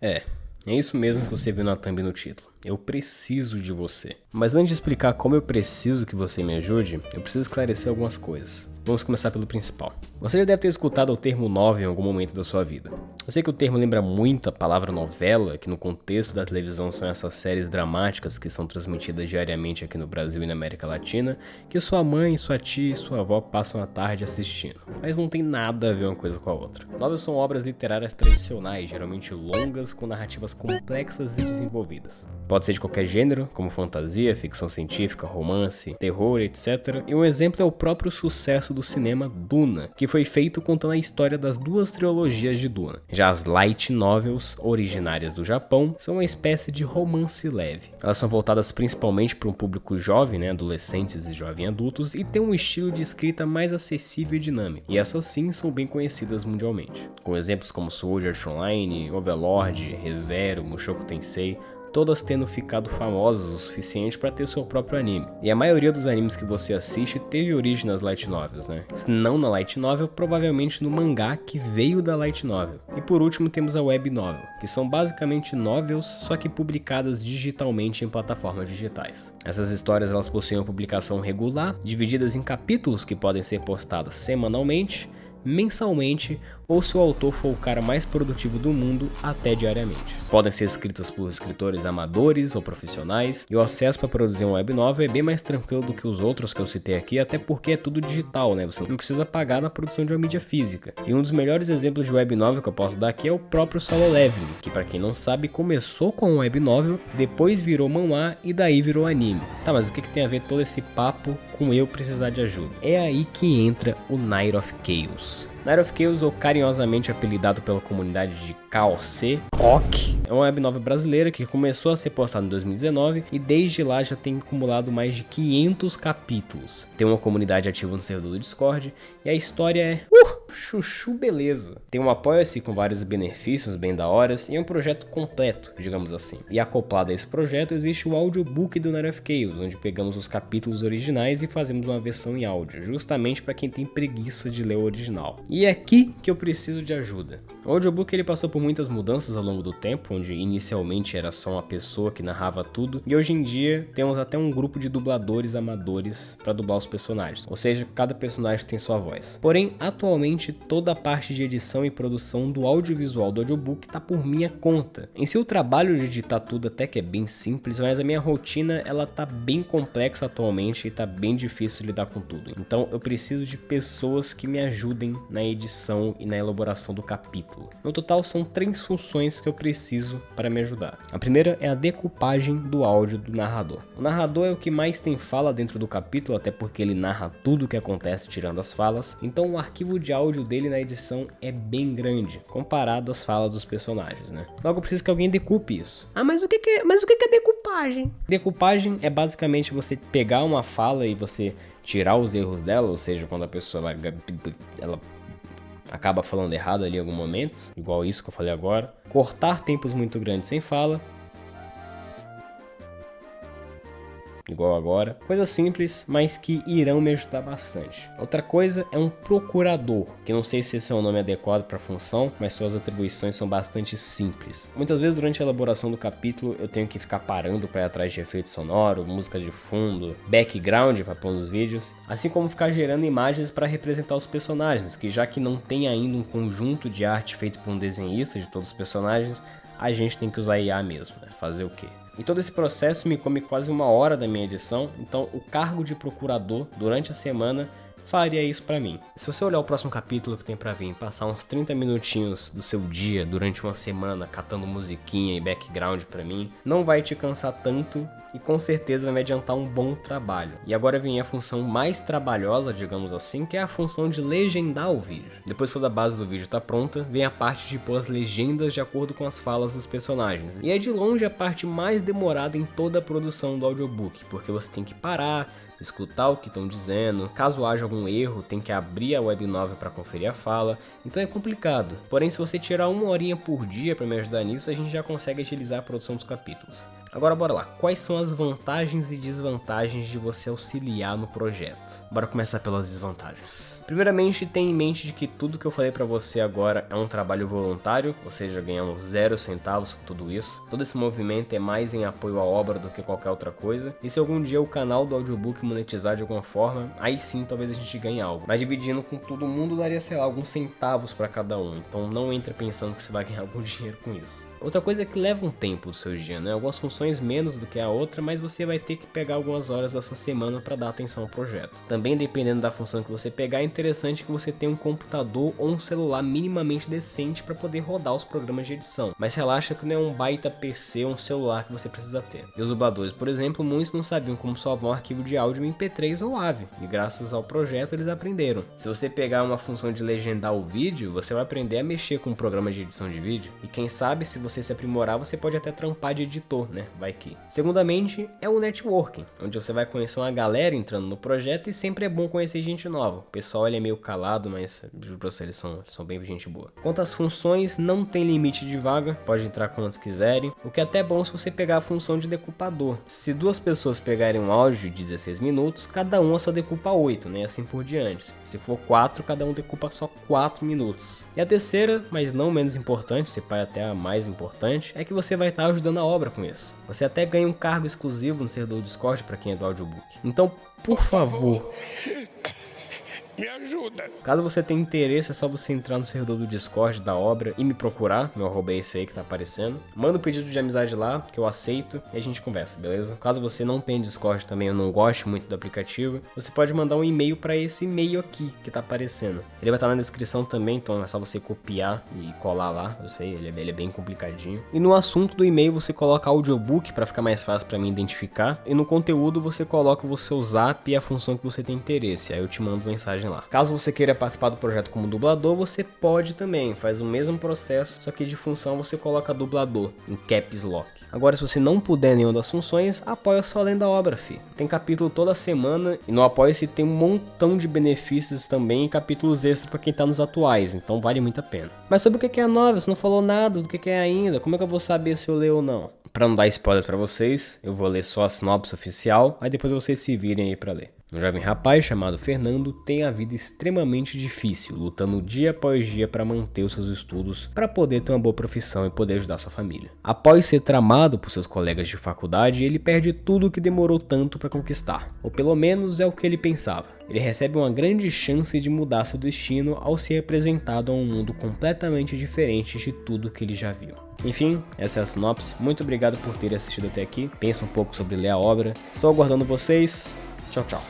É isso mesmo que você viu na thumb no título. Eu preciso de você. Mas antes de explicar como eu preciso que você me ajude, eu preciso esclarecer algumas coisas. Vamos começar pelo principal. Você já deve ter escutado o termo novel em algum momento da sua vida. Eu sei que o termo lembra muito a palavra novela, que no contexto da televisão são essas séries dramáticas que são transmitidas diariamente aqui no Brasil e na América Latina, que sua mãe, sua tia e sua avó passam a tarde assistindo. Mas não tem nada a ver uma coisa com a outra. Novelas são obras literárias tradicionais, geralmente longas, com narrativas complexas e desenvolvidas. Pode ser de qualquer gênero, como fantasia, ficção científica, romance, terror, etc. E um exemplo é o próprio sucesso do cinema Duna, que foi feito contando a história das duas trilogias de Duna. Já as light novels, originárias do Japão, são uma espécie de romance leve. Elas são voltadas principalmente para um público jovem, adolescentes e jovens adultos, e têm um estilo de escrita mais acessível e dinâmico. E essas sim são bem conhecidas mundialmente, com exemplos como Sword Art Online, Overlord, Re:Zero, Mushoku Tensei, todas tendo ficado famosas o suficiente para ter seu próprio anime. E a maioria dos animes que você assiste teve origem nas light novels, Se não na light novel, provavelmente no mangá que veio da light novel. E por último temos a web novel, que são basicamente novels, só que publicadas digitalmente em plataformas digitais. Essas histórias elas possuem uma publicação regular, divididas em capítulos que podem ser postados semanalmente, mensalmente ou, se o autor for o cara mais produtivo do mundo, até diariamente. Podem ser escritas por escritores amadores ou profissionais, e o acesso para produzir um web novel é bem mais tranquilo do que os outros que eu citei aqui, até porque é tudo digital, Você não precisa pagar na produção de uma mídia física. E um dos melhores exemplos de web novel que eu posso dar aqui é o próprio Solo Leveling, que, para quem não sabe, começou com um web novel, depois virou manhwa e daí virou anime. Tá, mas o que tem a ver todo esse papo com eu precisar de ajuda? É aí que entra o Night of Chaos. Night of Chaos, ou carinhosamente apelidado pela comunidade de KOC, é uma web novel brasileira que começou a ser postada em 2019 e desde lá já tem acumulado mais de 500 capítulos. Tem uma comunidade ativa no servidor do Discord e a história é chuchu beleza. Tem um apoia-se com vários benefícios bem da hora e é um projeto completo, digamos assim. E acoplado a esse projeto existe o audiobook do Night of Chaos, onde pegamos os capítulos originais e fazemos uma versão em áudio, justamente para quem tem preguiça de ler o original. E é aqui que eu preciso de ajuda. O audiobook ele passou por muitas mudanças ao longo do tempo, onde inicialmente era só uma pessoa que narrava tudo, e hoje em dia temos até um grupo de dubladores amadores para dublar os personagens, ou seja, cada personagem tem sua voz. Porém, atualmente toda a parte de edição e produção do audiovisual do audiobook está por minha conta. Em si o trabalho de editar tudo até que é bem simples, mas a minha rotina ela tá bem complexa atualmente e tá bem difícil lidar com tudo. Então eu preciso de pessoas que me ajudem na edição e na elaboração do capítulo. No total são 3 funções que eu preciso para me ajudar. A primeira é a decupagem do áudio do narrador. O narrador é o que mais tem fala dentro do capítulo, até porque ele narra tudo o que acontece tirando as falas, então o arquivo de áudio dele na edição é bem grande, comparado às falas dos personagens, Logo eu preciso que alguém decupe isso. Mas o que é decupagem? Decupagem é basicamente você pegar uma fala e você tirar os erros dela, ou seja, quando a pessoa ela acaba falando errado ali em algum momento, igual isso que eu falei agora, cortar tempos muito grandes sem fala, igual agora. Coisas simples, mas que irão me ajudar bastante. Outra coisa é um procurador, que não sei se esse é o nome adequado para a função, mas suas atribuições são bastante simples. Muitas vezes durante a elaboração do capítulo eu tenho que ficar parando para ir atrás de efeito sonoro, música de fundo, background para pôr nos vídeos, assim como ficar gerando imagens para representar os personagens, que já que não tem ainda um conjunto de arte feito por um desenhista de todos os personagens, a gente tem que usar IA mesmo, fazer o quê? E todo esse processo me come quase 1 hora da minha edição, então o cargo de procurador durante a semana faria isso pra mim. Se você olhar o próximo capítulo que tem pra vir, passar uns 30 minutinhos do seu dia durante uma semana catando musiquinha e background pra mim, não vai te cansar tanto e com certeza vai me adiantar um bom trabalho. E agora vem a função mais trabalhosa, digamos assim, que é a função de legendar o vídeo. Depois que toda a base do vídeo tá pronta, vem a parte de pôr as legendas de acordo com as falas dos personagens. E é de longe a parte mais demorada em toda a produção do audiobook, porque você tem que parar, escutar o que estão dizendo, caso haja algum erro, tem que abrir a web novel para conferir a fala, então é complicado. Porém, se você tirar 1 horinha por dia para me ajudar nisso, a gente já consegue agilizar a produção dos capítulos. Agora bora lá, quais são as vantagens e desvantagens de você auxiliar no projeto? Bora começar pelas desvantagens. Primeiramente, tenha em mente de que tudo que eu falei pra você agora é um trabalho voluntário, ou seja, ganhamos 0 centavos com tudo isso. Todo esse movimento é mais em apoio à obra do que qualquer outra coisa. E se algum dia o canal do audiobook monetizar de alguma forma, aí sim talvez a gente ganhe algo. Mas dividindo com todo mundo daria, sei lá, alguns centavos pra cada um. Então não entre pensando que você vai ganhar algum dinheiro com isso. Outra coisa é que leva um tempo do seu dia, né? Algumas funções menos do que a outra, mas você vai ter que pegar algumas horas da sua semana para dar atenção ao projeto. Também dependendo da função que você pegar, é interessante que você tenha um computador ou um celular minimamente decente para poder rodar os programas de edição. Mas relaxa que não é um baita PC ou um celular que você precisa ter. E os dubladores, por exemplo, muitos não sabiam como salvar um arquivo de áudio em MP3 ou AVI, e graças ao projeto eles aprenderam. Se você pegar uma função de legendar o vídeo, você vai aprender a mexer com um programa de edição de vídeo, e quem sabe se você se aprimorar, você pode até trampar de editor, né? Vai que. Segundamente, é o networking, onde você vai conhecer uma galera entrando no projeto e sempre é bom conhecer gente nova. O pessoal ele é meio calado, mas juro pra você, eles são bem gente boa. Quanto às funções, não tem limite de vaga, pode entrar quantas quiserem, o que é até bom se você pegar a função de decupador. Se 2 pessoas pegarem um áudio de 16 minutos, cada uma só decupa 8, né? Assim por diante. Se for 4, cada um decupa só 4 minutos. E a terceira, mas não menos importante, se pá até a mais importante, é que você vai estar ajudando a obra com isso. Você até ganha um cargo exclusivo no servidor do Discord para quem é do audiobook. Então, por favor, me ajuda. Caso você tenha interesse, é só você entrar no servidor do Discord da obra e me procurar. Meu arroba é esse aí que tá aparecendo. Manda um pedido de amizade lá, que eu aceito, e a gente conversa, beleza? Caso você não tenha Discord também, eu não goste muito do aplicativo, você pode mandar um e-mail para esse e-mail aqui, que tá aparecendo. Ele vai estar na descrição também, então é só você copiar e colar lá. Eu sei, ele é bem complicadinho. E no assunto do e-mail você coloca audiobook para ficar mais fácil para mim identificar. E no conteúdo você coloca o seu zap e a função que você tem interesse. Aí eu te mando mensagem lá. Caso você queira participar do projeto como dublador, você pode também, faz o mesmo processo, só que de função você coloca dublador, em caps lock. Agora, se você não puder nenhuma das funções, apoia só além da obra, fi. Tem capítulo toda semana e no Apoia-se tem um montão de benefícios também e capítulos extras para quem tá nos atuais, então vale muito a pena. Mas sobre o que é a novel, você não falou nada do que é ainda, como é que eu vou saber se eu leio ou não? Pra não dar spoiler pra vocês, eu vou ler só a sinopse oficial, aí depois vocês se virem aí pra ler. Um jovem rapaz chamado Fernando tem a vida extremamente difícil, lutando dia após dia para manter os seus estudos, para poder ter uma boa profissão e poder ajudar sua família. Após ser tramado por seus colegas de faculdade, ele perde tudo o que demorou tanto para conquistar, ou pelo menos é o que ele pensava. Ele recebe uma grande chance de mudar seu destino ao ser apresentado a um mundo completamente diferente de tudo que ele já viu. Enfim, essa é a sinopse. Muito obrigado por ter assistido até aqui. Pensa um pouco sobre ler a obra. Estou aguardando vocês. Tchau, tchau.